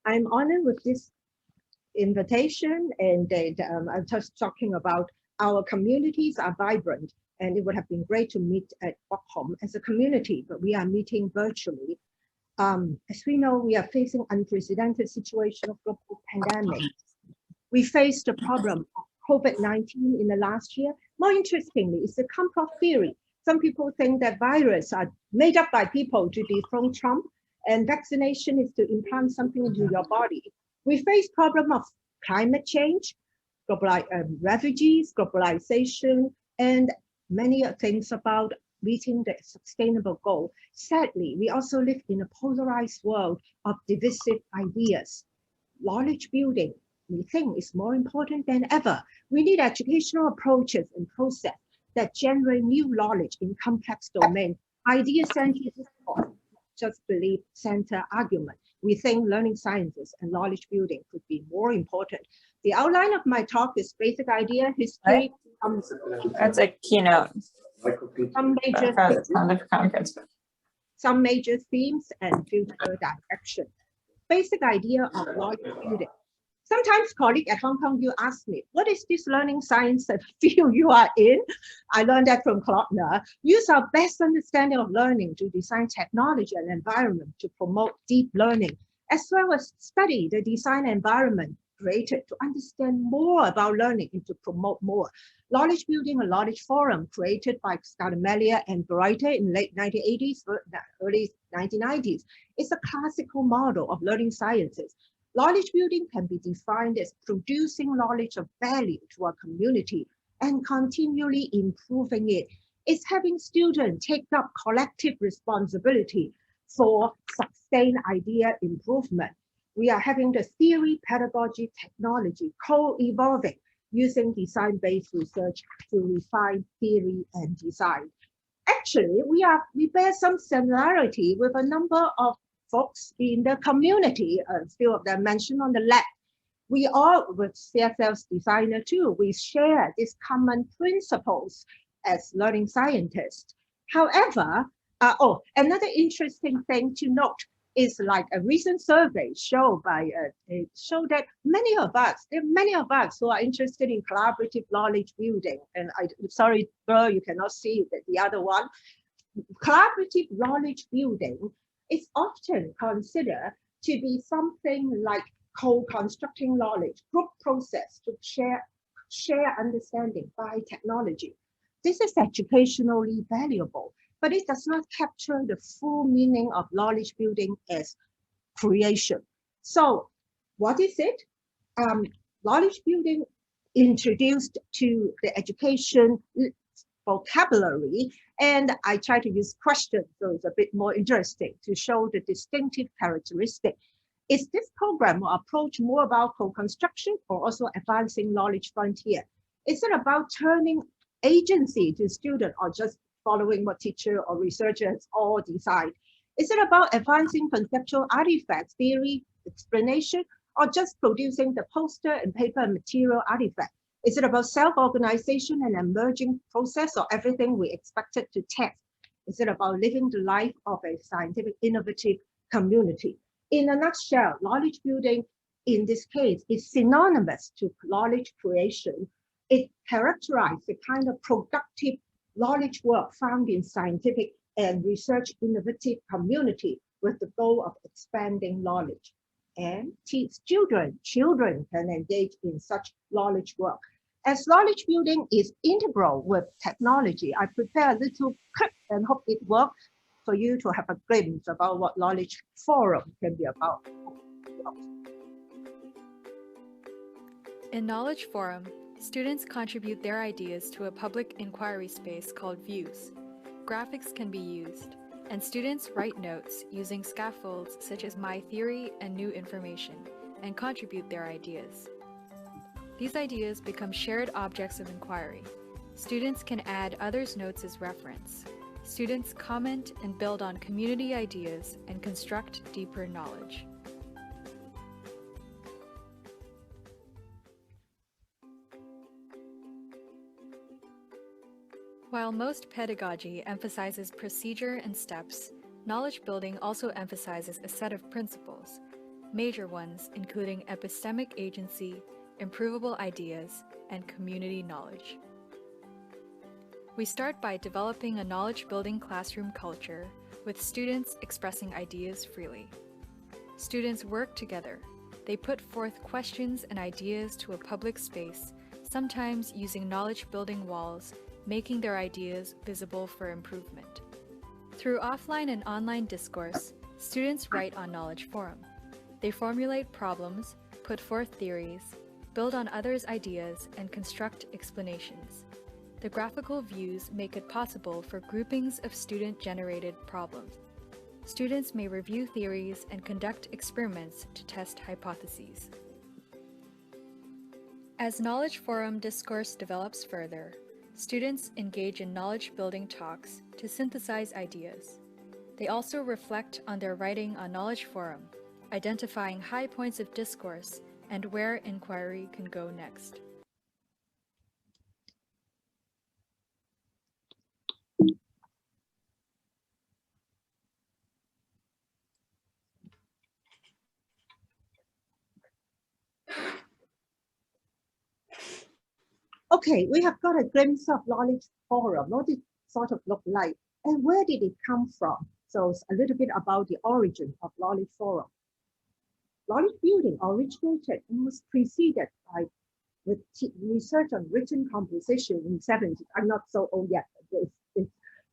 I'm honored with this invitation, and I'm just talking about our communities are vibrant, and it would have been great to meet at Stockholm as a community, but we are meeting virtually. As we know, we are facing unprecedented situation of global pandemic. We faced the problem of COVID-19 in the last year. More interestingly, it's the Trump theory. Some people think that viruses are made up by people to dethrone Trump, and vaccination is to implant something into your body. We face problem of climate change, refugees, globalization, and many things about meeting the sustainable goal. Sadly, we also live in a polarized world of divisive ideas. Knowledge building, we think, is more important than ever. We need educational approaches and process that generate new knowledge in complex domains. Idea-centered discourse, just belief-centered argument. We think learning sciences and knowledge building could be more important. The outline of my talk is basic idea, history. That's a keynote. Some major themes and future direction. Basic idea of knowledge building. Sometimes colleagues at Hong Kong, you ask me, what is this learning science field you are in? I learned that from Klotner. Use our best understanding of learning to design technology and environment to promote deep learning, as well as study the design environment created to understand more about learning and to promote more. Knowledge building, a knowledge forum created by Scaramelia and Breiter in late 1980s, early 1990s. It's a classical model of learning sciences. Knowledge building can be defined as producing knowledge of value to our community and continually improving it. It's having students take up collective responsibility for sustained idea improvement. We are having the theory, pedagogy, technology co-evolving using design-based research to refine theory and design. Actually, we bear some similarity with a number of folks in the community, a few of them mentioned on the left. We all, with CSL's designer too, we share these common principles as learning scientists. However, another interesting thing to note is like a recent survey showed that many of us who are interested in collaborative knowledge building, and sorry, girl, you cannot see the other one. Collaborative knowledge building is often considered to be something like co-constructing knowledge, group process to share understanding by technology. This is educationally valuable, but it does not capture the full meaning of knowledge building as creation. So what is it? Knowledge building introduced to the education vocabulary, and I try to use questions so it's a bit more interesting to show the distinctive characteristic. Is this program or approach more about co-construction or also advancing knowledge frontier? Is it about turning agency to student or just following what teacher or researchers all decide? Is it about advancing conceptual artifacts, theory, explanation, or just producing the poster and paper material artifact? Is it about self-organization and emerging process or everything we expected to test? Is it about living the life of a scientific, innovative community? In a nutshell, knowledge building in this case is synonymous to knowledge creation. It characterizes the kind of productive knowledge work found in scientific and research innovative community with the goal of expanding knowledge. And teach children can engage in such knowledge work. As knowledge building is integral with technology, I prepare a little clip and hope it works for you to have a glimpse about what knowledge forum can be about. In Knowledge Forum, students contribute their ideas to a public inquiry space called Views. Graphics can be used, and students write notes using scaffolds such as My Theory and New Information, and contribute their ideas. These ideas become shared objects of inquiry. Students can add others' notes as reference. Students comment and build on community ideas and construct deeper knowledge. While most pedagogy emphasizes procedure and steps, knowledge building also emphasizes a set of principles. major ones including epistemic agency, improvable ideas, and community knowledge. We start by developing a knowledge-building classroom culture with students expressing ideas freely. Students work together. They put forth questions and ideas to a public space, sometimes using knowledge-building walls, making their ideas visible for improvement. Through offline and online discourse, students write on Knowledge Forum. They formulate problems, put forth theories, build on others' ideas, and construct explanations. The graphical views make it possible for groupings of student-generated problems. Students may review theories and conduct experiments to test hypotheses. As Knowledge Forum discourse develops further, students engage in knowledge-building talks to synthesize ideas. They also reflect on their writing on Knowledge Forum, identifying high points of discourse and where inquiry can go next. Okay, we have got a glimpse of Knowledge Forum. What did it sort of look like? And where did it come from? So it's a little bit about the origin of Knowledge Forum. Knowledge building originated and was preceded by research on written composition in the 70s. I'm not so old yet,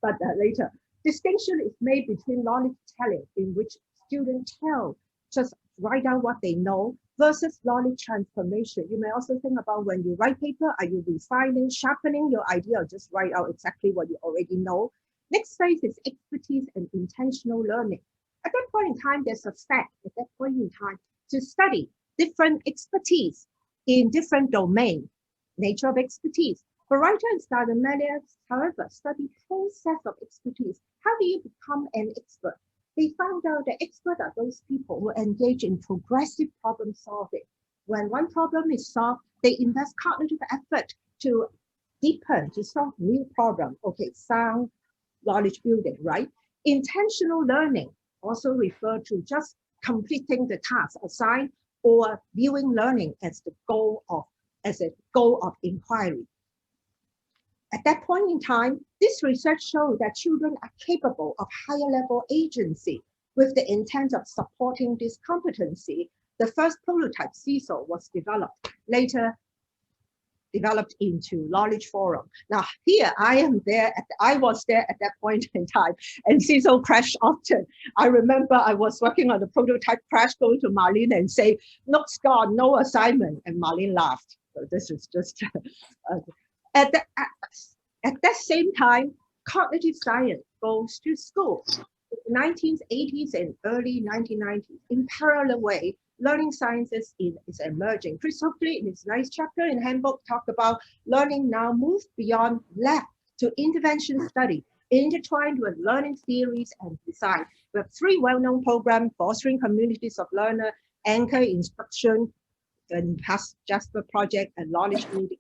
but later. Distinction is made between knowledge telling, in which students just write down what they know, versus knowledge transformation. You may also think about when you write paper, are you refining, sharpening your idea, or just write out exactly what you already know? Next phase is expertise and intentional learning. At that point in time, there's a fact at that point in time to study different expertise in different domains, nature of expertise. For writer and students, however, study process of expertise. How do you become an expert? They found out that experts are those people who engage in progressive problem solving. When one problem is solved, they invest cognitive effort to deepen, to solve new problems. Okay, sound knowledge building, right? Intentional learning also refer to just completing the task assigned or viewing learning as a goal of inquiry. At that point in time, this research showed that children are capable of higher level agency with the intent of supporting this competency. The first prototype, CISO, was developed, later developed into Knowledge Forum. Now here I was there at that point in time, and CISO crashed often. I remember I was working on the prototype crash, going to Marlene and say, notes gone, no assignment, and Marlene laughed. So this is just, at that same time, cognitive science goes to school. In the 1980s and early 1990s, in parallel way, learning sciences is emerging. Chris Hookley, in his nice chapter in Handbook, talked about learning now moves beyond lab to intervention study, intertwined with learning theories and design. We have three well-known programs: Fostering Communities of Learner, Anchor Instruction, and past Jasper Project, and Knowledge Building.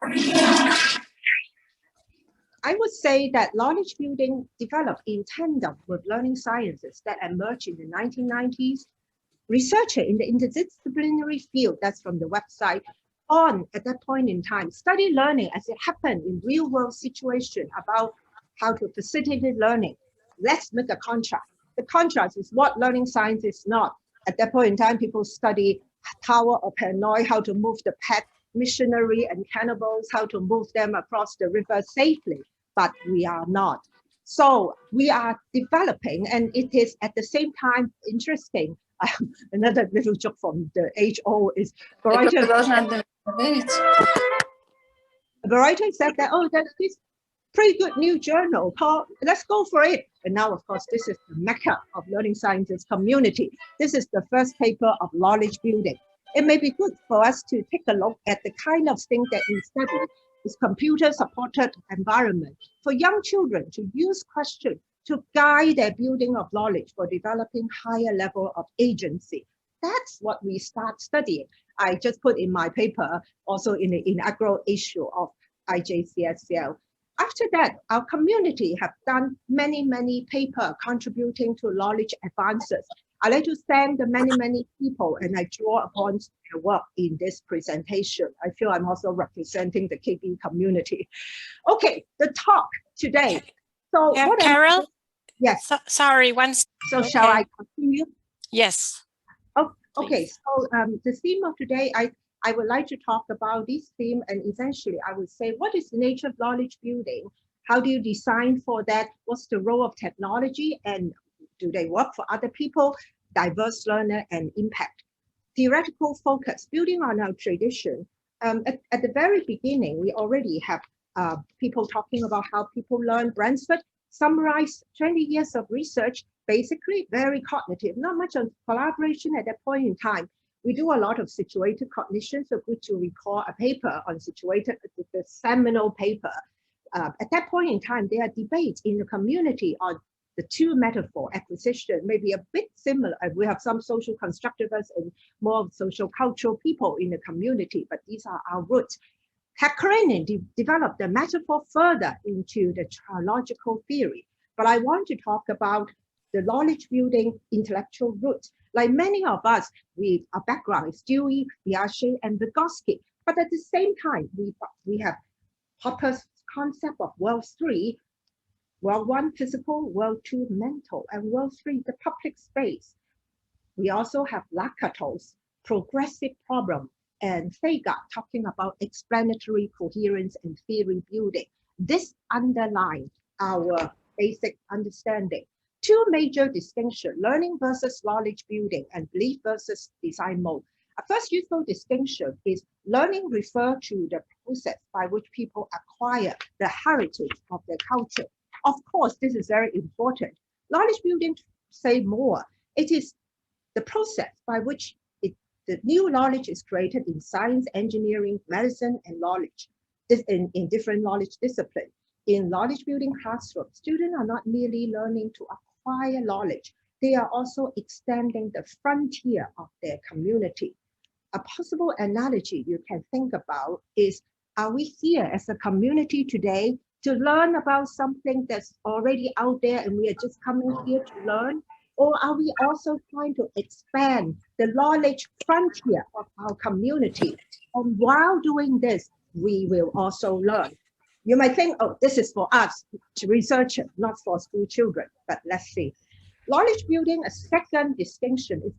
I would say that knowledge building developed in tandem with learning sciences that emerged in the 1990s. Researcher in the interdisciplinary field, that's from the website, at that point in time, study learning as it happened in real world situation about how to facilitate learning. Let's make a contrast. The contrast is what learning science is not. At that point in time, people study Tower of Hanoi, how to move the pet missionary and cannibals, how to move them across the river safely, but we are not. So we are developing, and it is at the same time interesting. Another little joke from the age-old is Variety said that, oh, there's this pretty good new journal called, let's go for it. And now, of course, this is the mecca of learning sciences community. This is the first paper of knowledge building. It may be good for us to take a look at the kind of thing that we study is computer-supported environment for young children to use questions to guide their building of knowledge for developing higher level of agency. That's what we start studying. I just put in my paper, also in the inaugural issue of IJCSCL. After that, our community have done many papers contributing to knowledge advances. I'd like to thank the many people, and I draw upon their work in this presentation. I feel I'm also representing the KB community. Okay, the talk today. So Yeah, what Carol? Yes. Sorry, once. So okay. Shall I continue? Yes. Oh, okay. Please. So the theme of today, I would like to talk about this theme, and essentially I would say, what is the nature of knowledge building? How do you design for that? What's the role of technology, and do they work for other people, diverse learner, and impact? Theoretical focus, building on our tradition. At the very beginning, we already have people talking about how people learn. Bransford summarized 20 years of research, basically very cognitive, not much on collaboration at that point in time. We do a lot of situated cognition, so good to recall a paper on situated, the seminal paper. At that point in time, there are debates in the community on the two metaphor, acquisition, maybe a bit similar. We have some social constructivists and more social cultural people in the community, but these are our roots. Hakkarainen developed the metaphor further into the trilogical theory, but I want to talk about the knowledge building intellectual roots. Like many of us, our background is Dewey, Piaget, and Vygotsky, but at the same time, we have Popper's concept of world three, world one physical, world two mental, and world three the public space. We also have Lakato's progressive problem and Fagart talking about explanatory coherence and theory building. This underlines our basic understanding. Two major distinctions, learning versus knowledge building and belief versus design mode. A first useful distinction is learning refers to the process by which people acquire the heritage of their culture. Of course, this is very important. Knowledge building, say more, it is the process by which the new knowledge is created in science, engineering, medicine, and knowledge, in different knowledge disciplines. In knowledge building classrooms, students are not merely learning to acquire knowledge, they are also extending the frontier of their community. A possible analogy you can think about is, are we here as a community today to learn about something that's already out there and we are just coming here to learn? Or are we also trying to expand the knowledge frontier of our community? And while doing this, we will also learn. You might think, oh, this is for us, researchers, not for school children, but let's see. Knowledge building, a second distinction is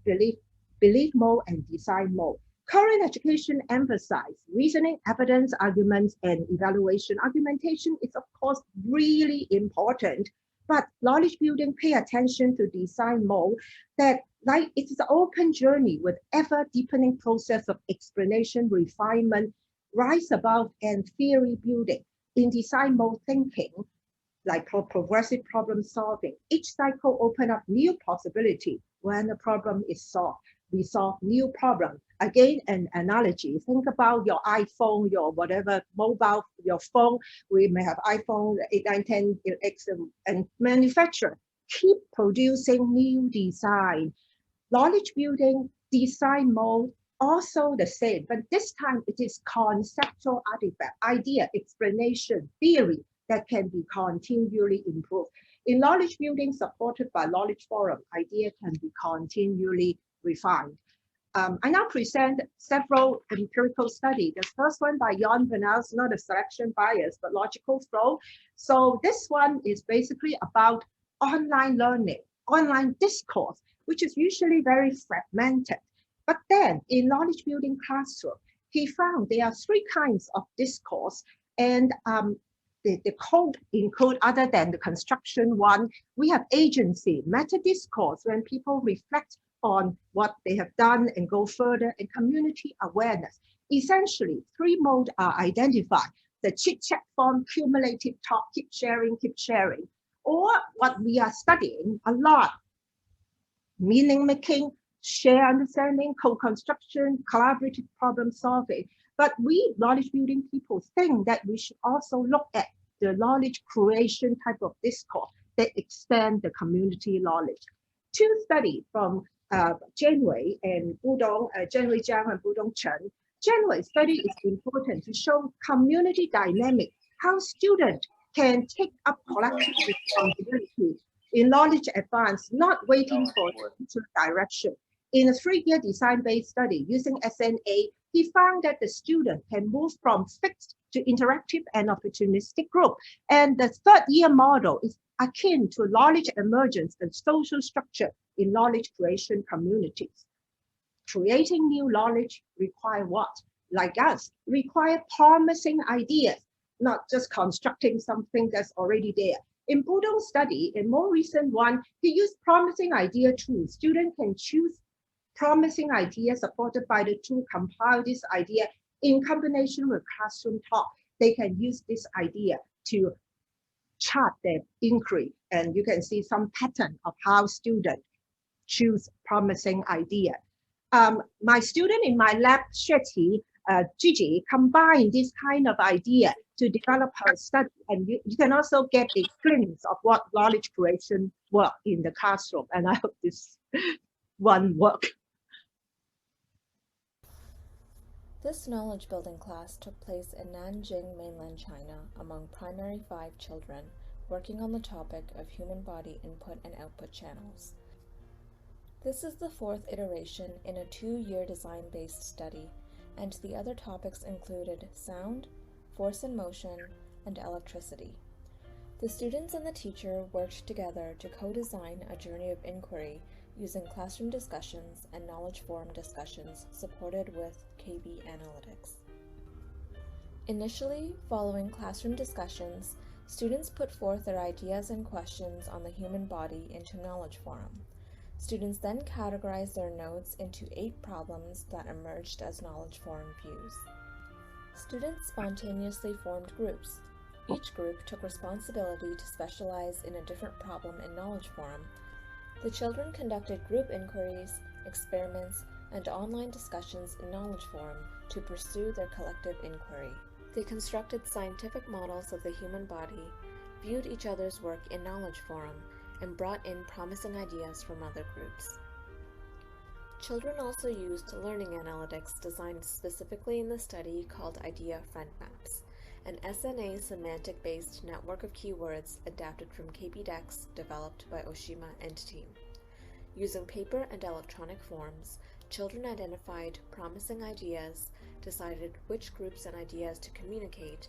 belief mode and design mode. Current education emphasizes reasoning, evidence, arguments, and evaluation. Argumentation is, of course, really important, but knowledge building pay attention to design mode, that like it is an open journey with ever deepening process of explanation, refinement, rise above, and theory building. In design mode thinking, like progressive problem solving, each cycle open up new possibility. When a problem is solved, we solve new problem. Again, an analogy, think about your iPhone, your whatever mobile, your phone. We may have iPhone 8, 9, 10, X, and manufacturer keep producing new design. Knowledge building, design mode, also the same, but this time it is conceptual artifact, idea, explanation, theory that can be continually improved. In knowledge building supported by knowledge forum, idea can be continually refined. I now present several empirical studies. The first one by Jan Vanels, not a selection bias, but logical flow. So this one is basically about online learning, online discourse, which is usually very fragmented. But then in knowledge building classroom, he found there are three kinds of discourse, and the code include, other than the construction one, we have agency, meta discourse, when people reflect on what they have done and go further, and community awareness. Essentially, three modes are identified: the chit-chat form, cumulative talk, keep sharing, or what we are studying a lot, meaning making, share understanding, co-construction, collaborative problem solving. But we knowledge building people think that we should also look at the knowledge creation type of discourse that extend the community knowledge. Two studies from Janeway and Budong, Janeway Zhang and Budong Chen. Janeway study is important to show community dynamic, how students can take up collective responsibility in knowledge advance, not waiting for teacher direction. In a 3-year design-based study using SNA, he found that the student can move from fixed to interactive and opportunistic group. And the 3rd-year model is akin to knowledge emergence and social structure in knowledge creation communities. Creating new knowledge require what? Like us, require promising ideas, not just constructing something that's already there. In Budong's study, a more recent one, he used promising idea tools. Students can choose promising ideas supported by the tool, compile this idea in combination with classroom talk. They can use this idea to chart their inquiry, and you can see some pattern of how students choose promising idea. My student in my lab, Gigi, combined this kind of idea to develop her study, and you can also get a glimpse of what knowledge creation work in the classroom, and I hope this one work. This knowledge building class took place in Nanjing, mainland China, among primary 5 children, working on the topic of human body input and output channels. This is the 4th iteration in a 2-year design-based study, and the other topics included sound, force and motion, and electricity. The students and the teacher worked together to co-design a journey of inquiry using classroom discussions and knowledge forum discussions supported with KB analytics. Initially, following classroom discussions, students put forth their ideas and questions on the human body into knowledge forum. Students then categorized their notes into 8 problems that emerged as knowledge forum views. Students spontaneously formed groups. Each group took responsibility to specialize in a different problem in knowledge forum. The children conducted group inquiries, experiments, and online discussions in knowledge forum to pursue their collective inquiry. They constructed scientific models of the human body, viewed each other's work in knowledge forum, and brought in promising ideas from other groups. Children also used learning analytics designed specifically in the study called Idea Friend Maps, an SNA semantic-based network of keywords adapted from KBDex developed by Oshima and team. Using paper and electronic forms, children identified promising ideas, decided which groups and ideas to communicate.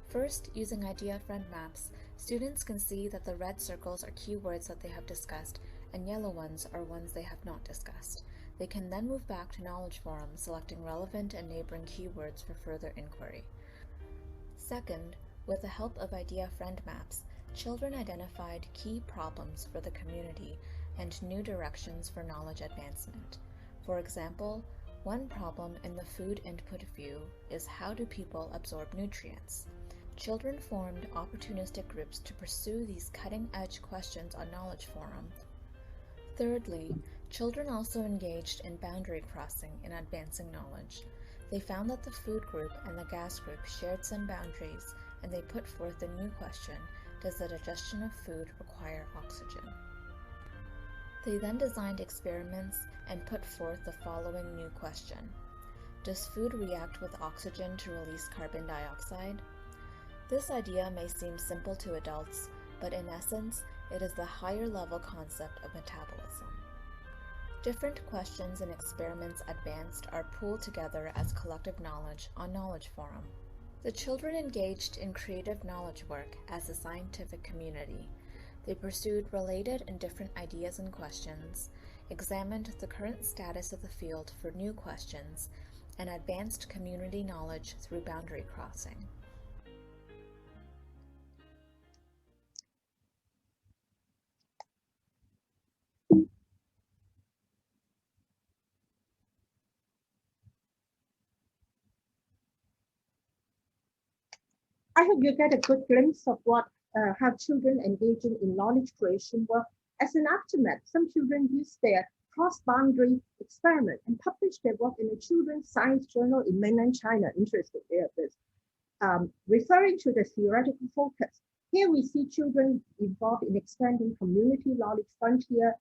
First, using Idea Friend Maps, students can see that the red circles are keywords that they have discussed, and yellow ones are ones they have not discussed. They can then move back to Knowledge Forum, selecting relevant and neighboring keywords for further inquiry. Second, with the help of Idea Friend Maps, children identified key problems for the community and new directions for knowledge advancement. For example, one problem in the food input view is how do people absorb nutrients? Children formed opportunistic groups to pursue these cutting-edge questions on Knowledge Forum. Thirdly, children also engaged in boundary crossing in advancing knowledge. They found that the food group and the gas group shared some boundaries, and they put forth a new question: does the digestion of food require oxygen? They then designed experiments and put forth the following new question: does food react with oxygen to release carbon dioxide? This idea may seem simple to adults, but in essence, it is the higher level concept of metabolism. Different questions and experiments advanced are pooled together as collective knowledge on Knowledge Forum. The children engaged in creative knowledge work as a scientific community. They pursued related and different ideas and questions, examined the current status of the field for new questions, and advanced community knowledge through boundary crossing. I hope you get a good glimpse of what how children engaging in knowledge creation work. As an aftermath, some children use their cross-boundary experiment and publish their work in a children's science journal in mainland China. Interesting there, this. Referring to the theoretical focus, here we see children involved in expanding community knowledge frontier,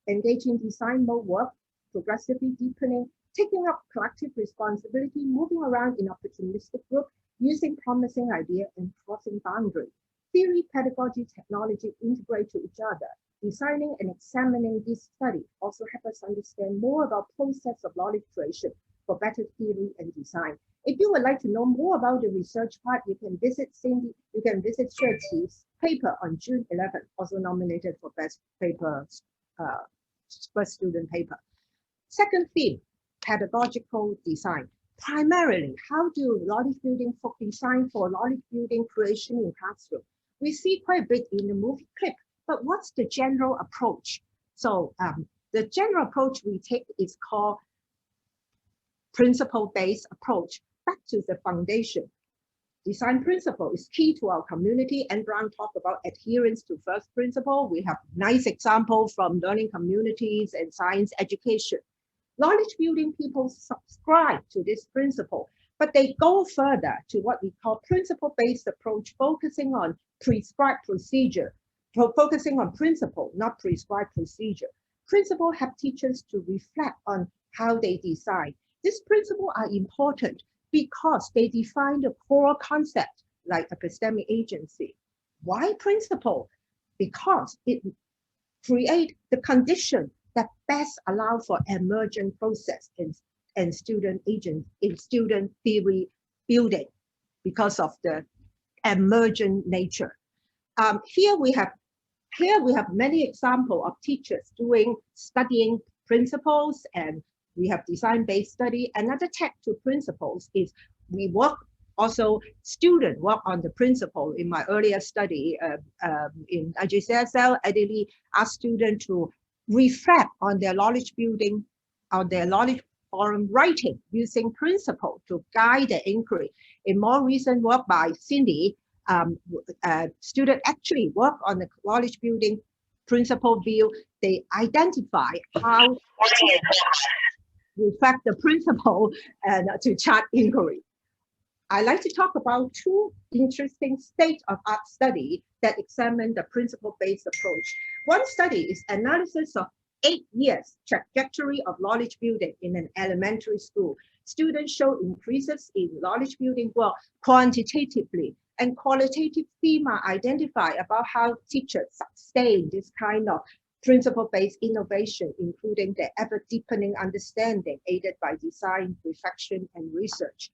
engaging design mode work, progressively deepening, taking up collective responsibility, moving around in opportunistic group, using promising idea and crossing boundary. theory, pedagogy, technology integrate to each other. Designing and examining this study also help us understand more about process of knowledge creation for better theory and design. If you would like to know more about the research part, you can visit Cindy, you can visit Shirqi's paper on June 11th, also nominated for best paper, first student paper. Second theme, pedagogical design. Primarily, how do knowledge building design for knowledge building creation in classroom? We see quite a bit in the movie clip, but what's the general approach? So the general approach we take is called principle-based approach. Back to the foundation. Design principle is key to our community, and Brown talked about adherence to first principle. We have nice example from learning communities and science education. Knowledge building people subscribe to this principle, but they go further to what we call principle-based approach, focusing on prescribed procedure, focusing on principle, not prescribed procedure. Principle help teachers to reflect on how they design. These principles are important because they define the core concept like epistemic agency. Why principle? Because it creates the condition that best allow for emergent process in student theory building because of the emergent nature. Here we have many examples of teachers studying principles, and we have design-based study. Another tag to principles is we work also, students work on the principle. In my earlier study in ISLS, I really asked students to reflect on their knowledge building, on their knowledge forum writing using principle to guide the inquiry. In more recent work by Cindy, students actually work on the knowledge building principle view. They identify how reflect the principle and to chart inquiry. I like to talk about two interesting state-of-art studies that examine the principle-based approach. One study is analysis of 8 years trajectory of knowledge building in an elementary school. Students show increases in knowledge building work quantitatively, and qualitative themes are identified about how teachers sustain this kind of principle-based innovation, including the ever-deepening understanding aided by design, reflection, and research.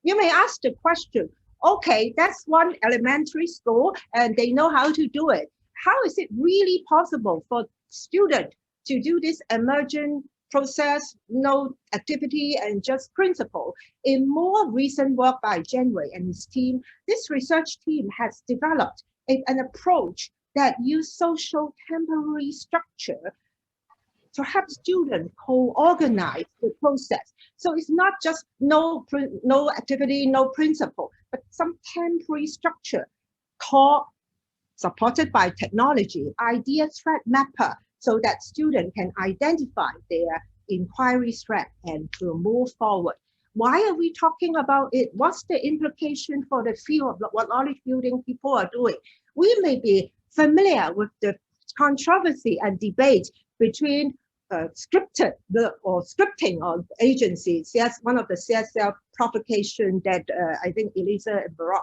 You may ask the question, okay, that's one elementary school and they know how to do it. How is it really possible for students to do this emergent process, no activity, and just principle? In more recent work by Janway and his team, this research team has developed an approach that use social temporary structure to help students co-organize the process. So it's not just no activity, no principle, but some temporary structure called, supported by technology, idea thread mapper, so that students can identify their inquiry thread and to move forward. Why are we talking about it? What's the implication for the field of what knowledge building people are doing? We may be familiar with the controversy and debate between scripting of agencies. That's one of the CSL provocation that I think Elisa and Barak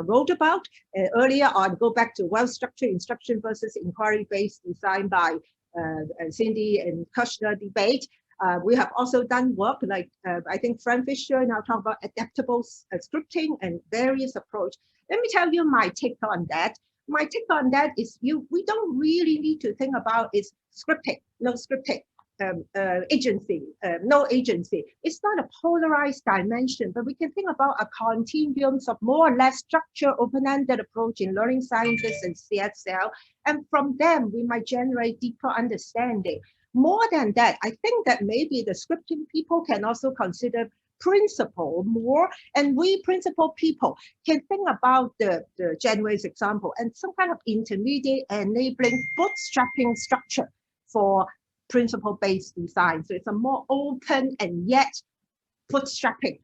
wrote about earlier on. Go back to well-structured instruction versus inquiry-based design by Cindy and Kushner debate. We have also done work like I think Frank Fisher now talk about adaptable scripting and various approach. Let me tell you my take on that. My take on that is we don't really need to think about is scripting, no scripting, agency, no agency. It's not a polarized dimension, but we can think about a continuum of more or less structured, open-ended approach in learning sciences and CSL, and from them we might generate deeper understanding. More than that, I think that maybe the scripting people can also consider principle more, and we principle people can think about the Janway's example and some kind of intermediate enabling bootstrapping structure for principle-based design. So it's a more open and yet bootstrapping.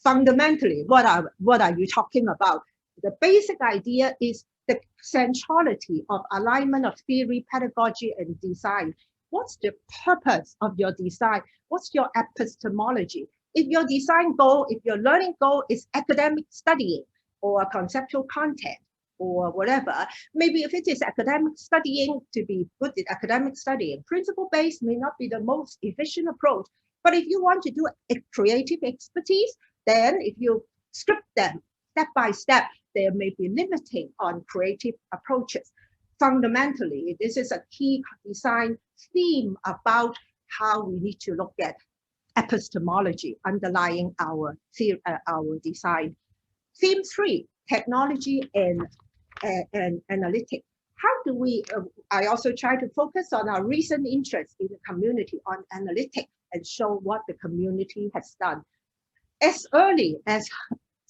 Fundamentally, what are you talking about? The basic idea is the centrality of alignment of theory, pedagogy, and design. What's the purpose of your design? What's your epistemology? If your design goal, if your learning goal is academic studying or conceptual content, or whatever. Maybe if it is academic studying, to be good in academic studying, principle-based may not be the most efficient approach. But if you want to do a creative expertise, then if you script them step by step, there may be limiting on creative approaches. Fundamentally, this is a key design theme about how we need to look at epistemology underlying our design. Theme 3, technology and analytics. How do we, I also try to focus on our recent interest in the community on analytics and show what the community has done. As early as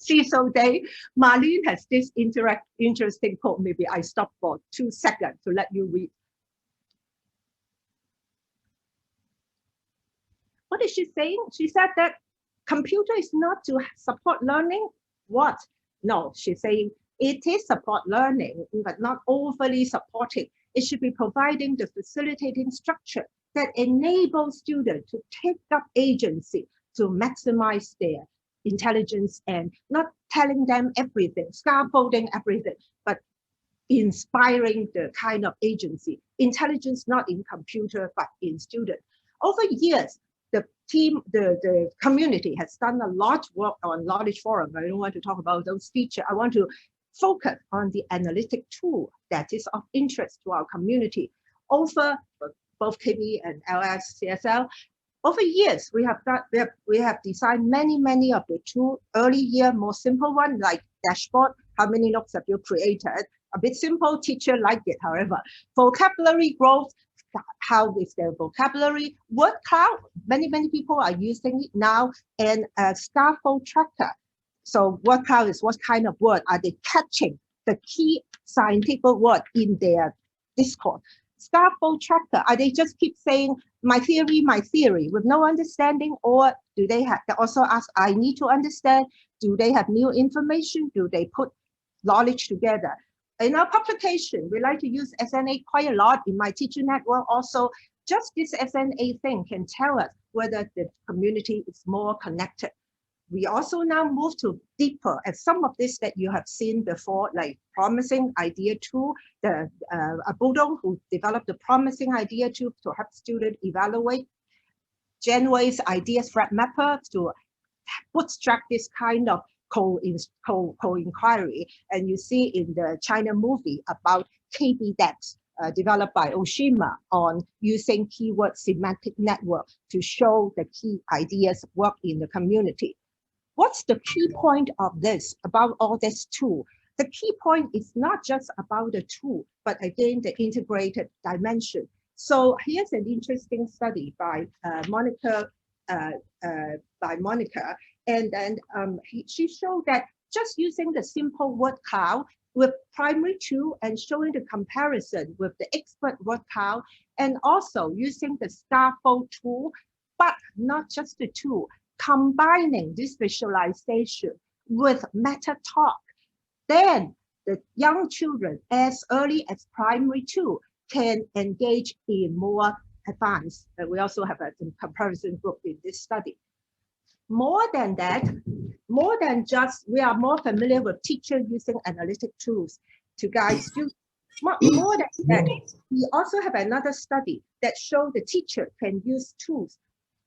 CISO Day, Marlene has this interesting quote. Maybe I stop for 2 seconds to let you read. What is she saying? She said that computer is not to support learning. What? No, she's saying it is support learning, but not overly supporting. It should be providing the facilitating structure that enables students to take up agency to maximize their intelligence and not telling them everything, scaffolding everything, but inspiring the kind of agency. Intelligence not in computer, but in student. Over years, the team, the community has done a lot of work on knowledge forum. I don't want to talk about those features. I want to focus on the analytic tool that is of interest to our community. Over both KB and LS, CSL, over years, we have designed many of the tools. Early year, more simple one like dashboard. How many notes have you created? A bit simple, teacher liked it, however. Vocabulary growth, how is their vocabulary? Word cloud, many people are using it now, and a scaffold tracker. So word cloud is what kind of word are they catching the key scientific word in their discourse. Scaffold tracker, are they just keep saying my theory with no understanding, or do they have to also ask, I need to understand? Do they have new information? Do they put knowledge together? In our publication, we like to use SNA quite a lot in my teacher network. Also, just this SNA thing can tell us whether the community is more connected. We also now move to deeper, and some of this that you have seen before, like promising idea tool, the Abudong who developed the promising idea tool to help students evaluate. Genway's ideas thread mapper to bootstrap this kind of co-inquiry. And you see in the China movie about KBDEX, developed by Oshima on using keyword semantic network to show the key ideas work in the community. What's the key point of this, about all this tool? The key point is not just about the tool, but again, the integrated dimension. So here's an interesting study by Monica, and then she showed that just using the simple word cloud with primary tool and showing the comparison with the expert word cloud, and also using the scaffold tool, but not just the tool, combining this visualization with meta talk, then the young children as early as primary 2 can engage in more advanced. We also have a comparison group in this study. More than that, more than just, we are more familiar with teachers using analytic tools to guide students. More than that, we also have another study that shows the teacher can use tools.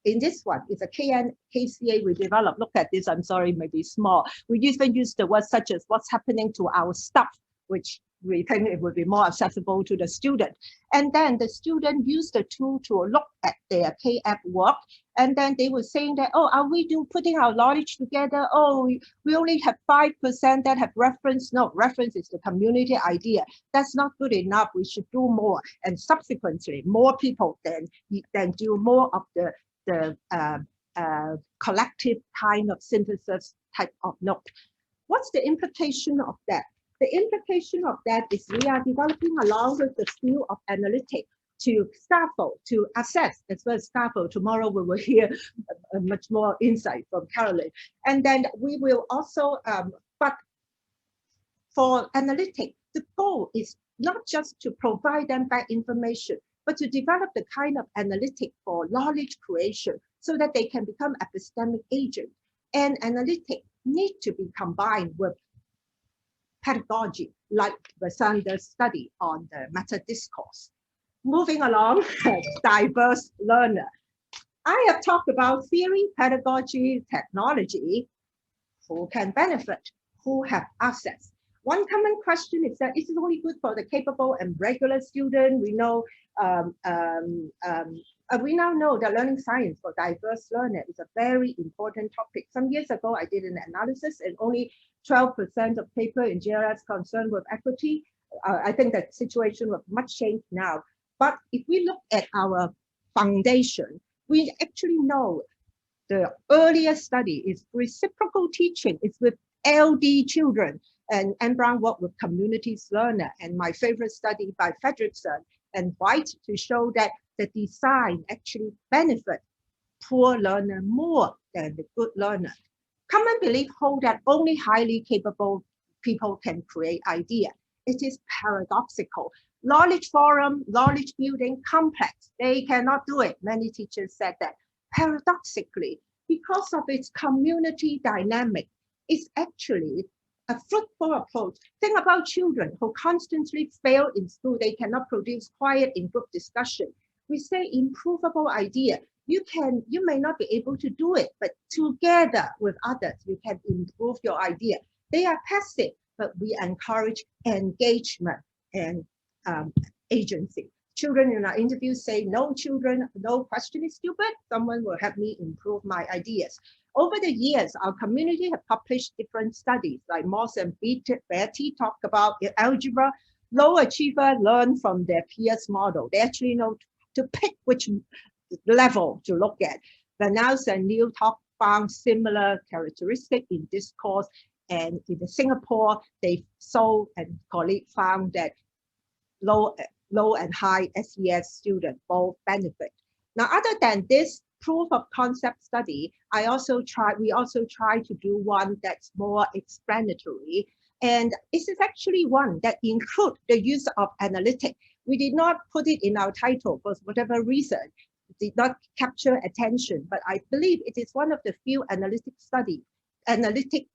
In this one, it's a KCA we developed. Look at this, I'm sorry, maybe small. We even use the words such as what's happening to our stuff, which we think it would be more accessible to the student. And then the student use the tool to look at their KF work. And then they were saying that, oh, are we putting our knowledge together? Oh, we only have 5% that have reference. No, reference is the community idea. That's not good enough. We should do more. And subsequently, more people then do more of the collective kind of synthesis type of note. What's the implication of that? The implication of that is we are developing along with the field of analytics to scaffold, to assess as well as scaffold. Tomorrow we will hear much more insight from Carolyn. And then we will also, but for analytics, the goal is not just to provide them back information, but to develop the kind of analytic for knowledge creation so that they can become epistemic agents. And analytics need to be combined with pedagogy, like Vasanda's study on the meta-discourse. Moving along, diverse learner. I have talked about theory, pedagogy, technology. Who can benefit? Who have access? One common question is that is it only good for the capable and regular student? We know we now know that learning science for diverse learner is a very important topic. Some years ago, I did an analysis and only 12% of paper in GLS concerned with equity. I think that situation was much changed now. But if we look at our foundation, we actually know the earlier study is reciprocal teaching. It's with LD children, and Anne Brown worked with communities learner. And my favorite study by Fredrickson and White to show that the design actually benefit poor learner more than the good learner. Common belief hold that only highly capable people can create idea. It is paradoxical. Knowledge forum, knowledge building, complex. They cannot do it. Many teachers said that. Paradoxically, because of its community dynamic, it's actually a fruitful approach. Think about children who constantly fail in school. They cannot produce quiet in group discussion. We say improvable idea. You may not be able to do it, but together with others, you can improve your idea. They are passive, but we encourage engagement and agency. Children in our interviews say, no children, no question is stupid. Someone will help me improve my ideas. Over the years, our community have published different studies, like Moss and Beatty talk about algebra. Low achiever learn from their peers model. They actually know to pick which level to look at. Vanels and Liu found similar characteristic in discourse, and in Singapore, they saw and colleagues found that low and high SES students both benefit. Now, other than this proof of concept study, we also try to do one that's more explanatory. And this is actually one that includes the use of analytic. We did not put it in our title for whatever reason. It did not capture attention, but I believe it is one of the few analytic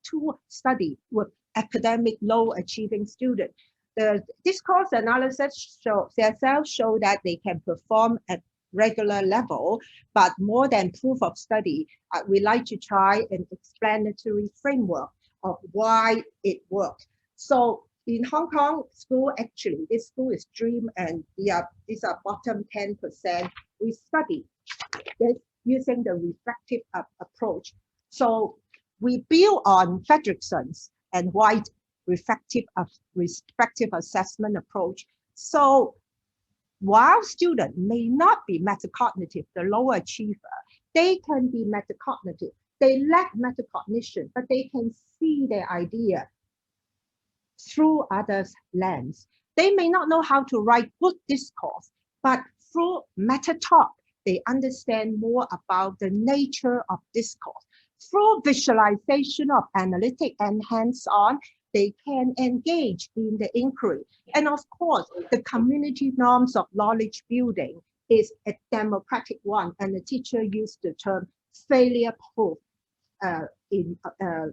tool study with academic low achieving students. The discourse analysis show that they can perform at regular level, but more than proof of study, we like to try an explanatory framework of why it worked. So in Hong Kong school, actually, this school is DREAM, and these are bottom 10%. We study this using the reflective approach. So we build on Fredrickson's and White reflective assessment approach. So while students may not be metacognitive, the lower achiever, they can be metacognitive. They lack metacognition, but they can see their idea through others' lens. They may not know how to write good discourse, but through meta-talk, they understand more about the nature of discourse. Through visualization of analytic and hands-on, they can engage in the inquiry. And of course, the community norms of knowledge building is a democratic one, and the teacher used the term failure proof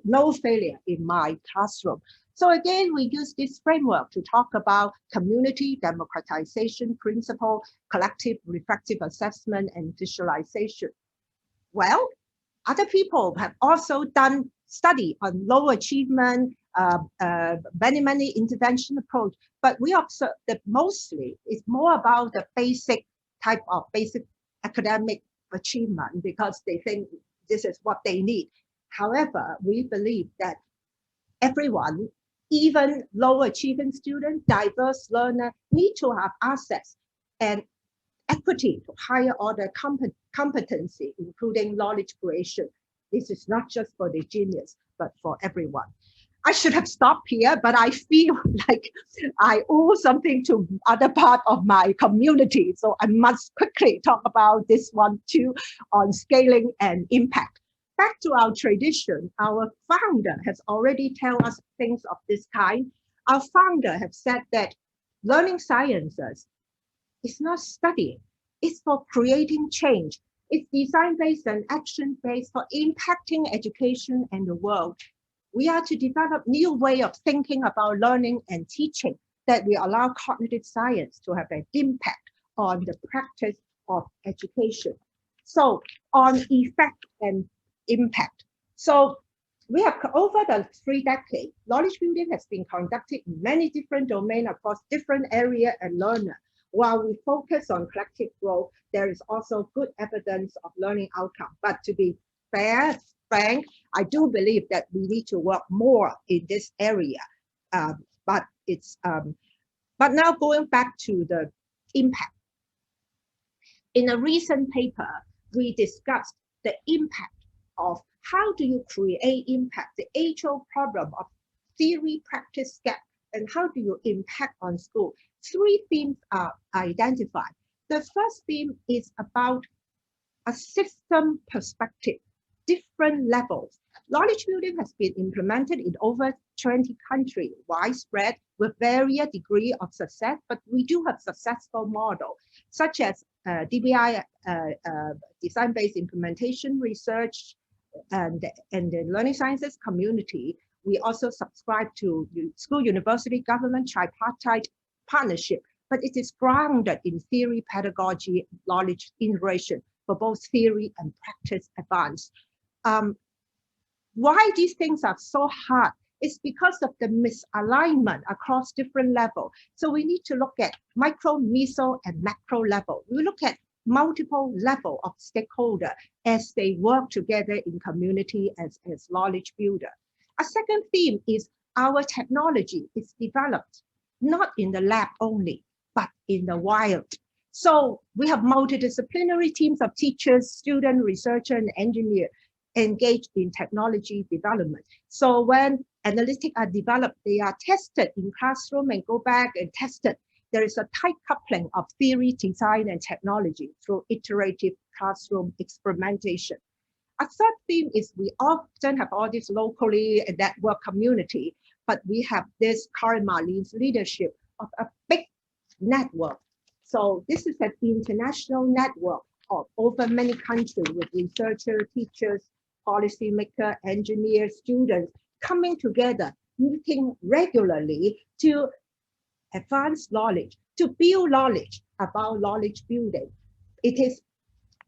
no failure in my classroom. So again, we use this framework to talk about community democratization principle, collective reflective assessment, and visualization. Well, other people have also done study on low achievement, many intervention approach, but we observe that mostly it's more about the basic academic achievement because they think this is what they need. However, we believe that everyone, even low achieving students, diverse learner, need to have access and equity to higher order competency, including knowledge creation. This is not just for the genius, but for everyone. I should have stopped here, but I feel like I owe something to other part of my community. So I must quickly talk about this one too, on scaling and impact. Back to our tradition, our founder has already told us things of this kind. Our founder have said that learning sciences is not studying, it's for creating change. It's design-based and action-based for impacting education and the world. We are to develop new way of thinking about learning and teaching that will allow cognitive science to have an impact on the practice of education. So on effect and impact. So we have, over the 3 decades, knowledge building has been conducted in many different domains across different areas and learner. While we focus on collective growth, there is also good evidence of learning outcome. But to be fair, frank, I do believe that we need to work more in this area. But now going back to the impact. In a recent paper, we discussed the impact of how do you create impact, the age-old problem of theory-practice gap, and how do you impact on school. 3 themes are identified. The first theme is about a system perspective, different levels. Knowledge building has been implemented in over 20 countries, widespread with various degree of success, but we do have successful models, such as DBI, design-based implementation research, and the learning sciences community. We also subscribe to school, university, government tripartite partnership, but it is grounded in theory, pedagogy, knowledge integration for both theory and practice advance. Why these things are so hard is because of the misalignment across different levels. So we need to look at micro, meso, and macro level. We look at multiple level of stakeholder as they work together in community as knowledge builder. A second theme is our technology is developed not in the lab only, but in the wild. So we have multidisciplinary teams of teachers, students, researchers, and engineers engaged in technology development. So when analytics are developed, they are tested in classroom and go back and tested. There is a tight coupling of theory, design, and technology through iterative classroom experimentation. A third theme is we often have all this locally network community, but we have this Karen Marlene's leadership of a big network. So this is an international network of over many countries with researchers, teachers, policymakers, engineers, students coming together, meeting regularly to advance knowledge, to build knowledge about knowledge building. It is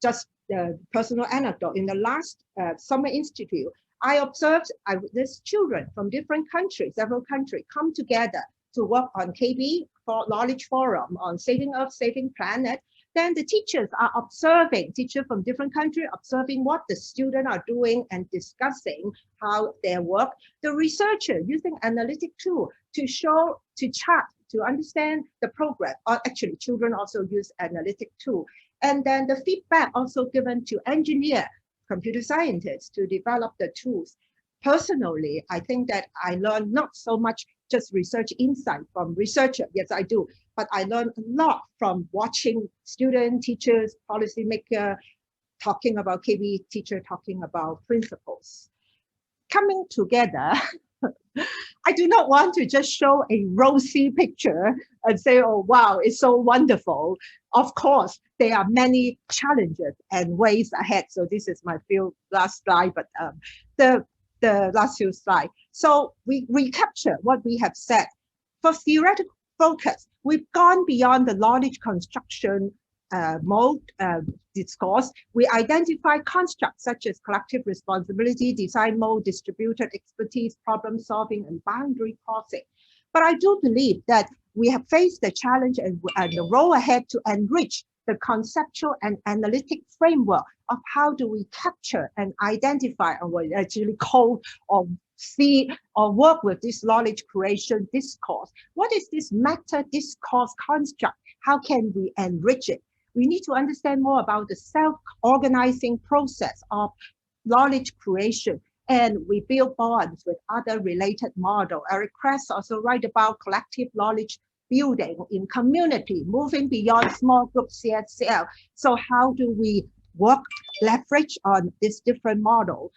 just the personal anecdote. In the last summer institute, I witnessed children from different countries, several countries, come together to work on KB, for Knowledge Forum, on Saving Earth, Saving Planet. Then the teachers are observing, teachers from different countries, observing what the students are doing and discussing how they work. The researcher using analytic tool to show, to chart, to understand the progress. Or actually, children also use analytic tool. And then the feedback also given to engineer, computer scientists to develop the tools. Personally, I think that I learned not so much just research insight from researcher, yes I do, but I learned a lot from watching students, teachers, policymakers talking about KB, teacher talking about principles. Coming together, I do not want to just show a rosy picture and say, oh wow, it's so wonderful. Of course, there are many challenges and ways ahead. So this is my last slide, but the last few slides. So we recapture what we have said. For theoretical focus, we've gone beyond the knowledge construction mode discourse. We identify constructs such as collective responsibility, design mode, distributed expertise, problem solving, and boundary crossing. But I do believe that we have faced the challenge and the role ahead to enrich the conceptual and analytic framework of how do we capture and identify, or what actually call or see or work with this knowledge creation discourse. What is this meta discourse construct? How can we enrich it? We need to understand more about the self-organizing process of knowledge creation, and we build bonds with other related models. Eric Kress also write about collective knowledge building in community, moving beyond small group CSL. So how do we work, leverage on this different model?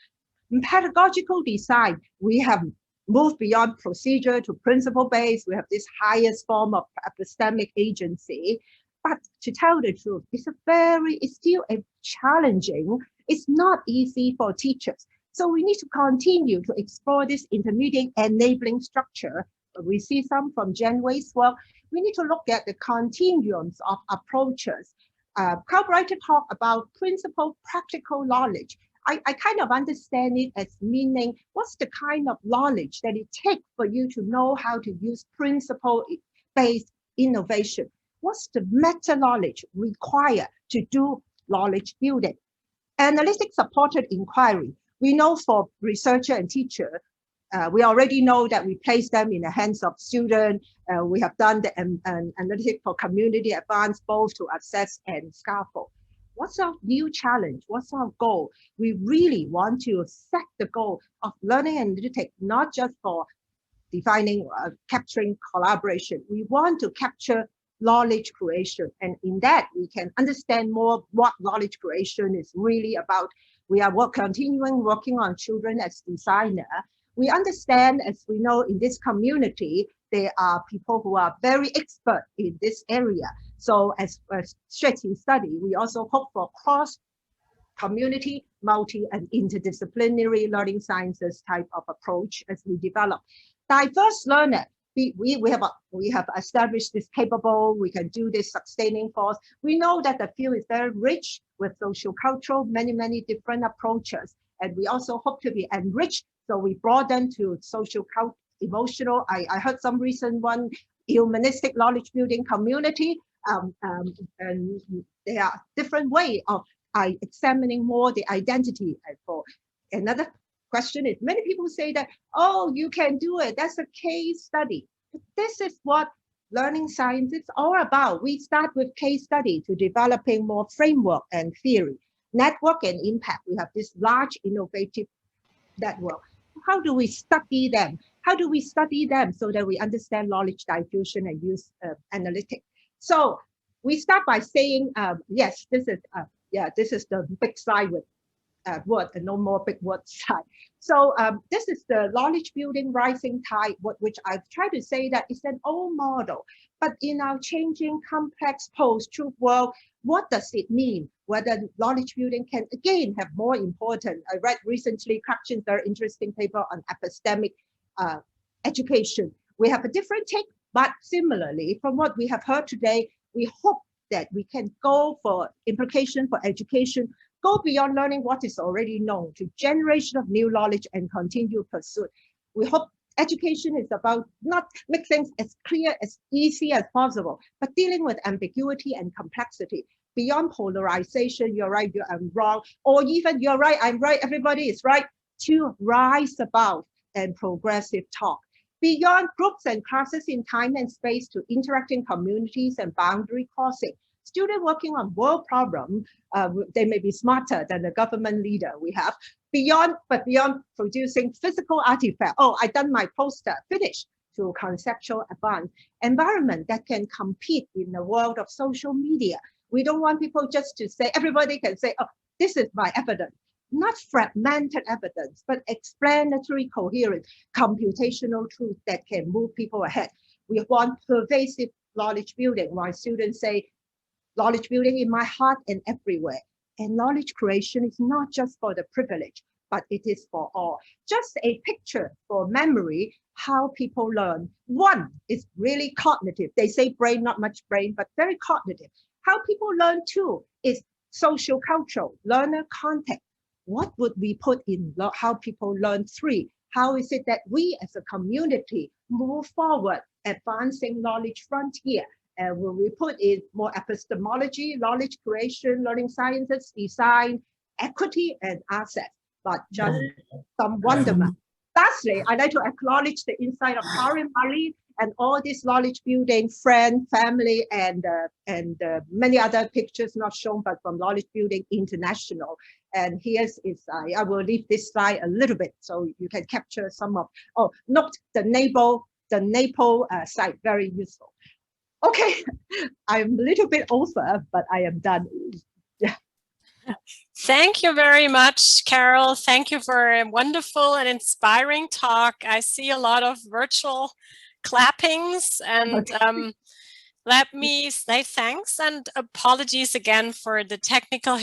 In pedagogical design, we have moved beyond procedure to principle-based. We have this highest form of epistemic agency. But to tell the truth, it's still a challenging, it's not easy for teachers So we need to continue to explore this intermediate enabling structure. We see some from Jen Wei's work. We need to look at the continuums of approaches. Carl Brighter talked about principle practical knowledge. I kind of understand it as meaning what's the kind of knowledge that it takes for you to know how to use principle-based innovation? What's the meta knowledge required to do knowledge building? Analytic supported inquiry. We know for researcher and teacher, we already know that we place them in the hands of students. We have done the analytic for community advance, both to assess and scaffold. What's our new challenge? What's our goal? We really want to set the goal of learning analytics, not just for defining, capturing collaboration. We want to capture knowledge creation. And in that, we can understand more what knowledge creation is really about. We are continuing working on children as designer. We understand, as we know in this community, there are people who are very expert in this area. So as a strategy study, we also hope for cross-community, multi and interdisciplinary learning sciences type of approach as we develop. Diverse learner, we have established this capable, we can do this sustaining force. We know that the field is very rich with social cultural, many different approaches. And we also hope to be enriched. So we broaden to social, emotional. I heard some recent one, humanistic knowledge building community. And there are different ways of examining more the identity. For another question is, many people say that, oh, you can do it. That's a case study. But this is what learning science is all about. We start with case study to developing more framework and theory. Network and impact. We have this large innovative network. How do we study them? How do we study them so that we understand knowledge diffusion and use analytics? So we start by saying, yes, this is the big slide with word and no more big word slide. So this is the knowledge building rising tide, which I've tried to say that it's an old model, but in our changing complex post-truth world, what does it mean? Whether knowledge building can again have more important. I read recently Caption's very interesting paper on epistemic education. We have a different take, but similarly, from what we have heard today, we hope that we can go for implication for education, go beyond learning what is already known to generation of new knowledge and continue pursuit. We hope education is about not make things as clear, as easy as possible, but dealing with ambiguity and complexity. Beyond polarization, you're right, I'm wrong, or even you're right, I'm right, everybody is right, to rise above and progressive talk. Beyond groups and classes in time and space to interacting communities and boundary crossing. Students working on world problems, they may be smarter than the government leader we have. Beyond producing physical artifact. Oh, I done my poster, finished, to conceptual advance. Environment that can compete in the world of social media. We don't want people just to say, everybody can say, oh, this is my evidence. Not fragmented evidence, but explanatory, coherent, computational truth that can move people ahead. We want pervasive knowledge building, while students say, knowledge building in my heart and everywhere. And knowledge creation is not just for the privileged, but it is for all. Just a picture for memory, how people learn. One is really cognitive. They say brain, not much brain, but very cognitive. How people learn too is social cultural, learner context. What would we put in how people learn? Three, how is it that we as a community move forward, advancing knowledge frontier? And will we put in more epistemology, knowledge creation, learning sciences, design, equity, and assets, but just some wonderment. Lastly, I'd like to acknowledge the insight of Karim Ali and all this knowledge building, friend, family, and many other pictures not shown, but from Knowledge Building International. And here's I will leave this slide a little bit so you can capture some of, note the Naples site, very useful. Okay, I'm a little bit over, but I am done. Yeah. Thank you very much, Carol. Thank you for a wonderful and inspiring talk. I see a lot of virtual clappings, and let me say thanks and apologies again for the technical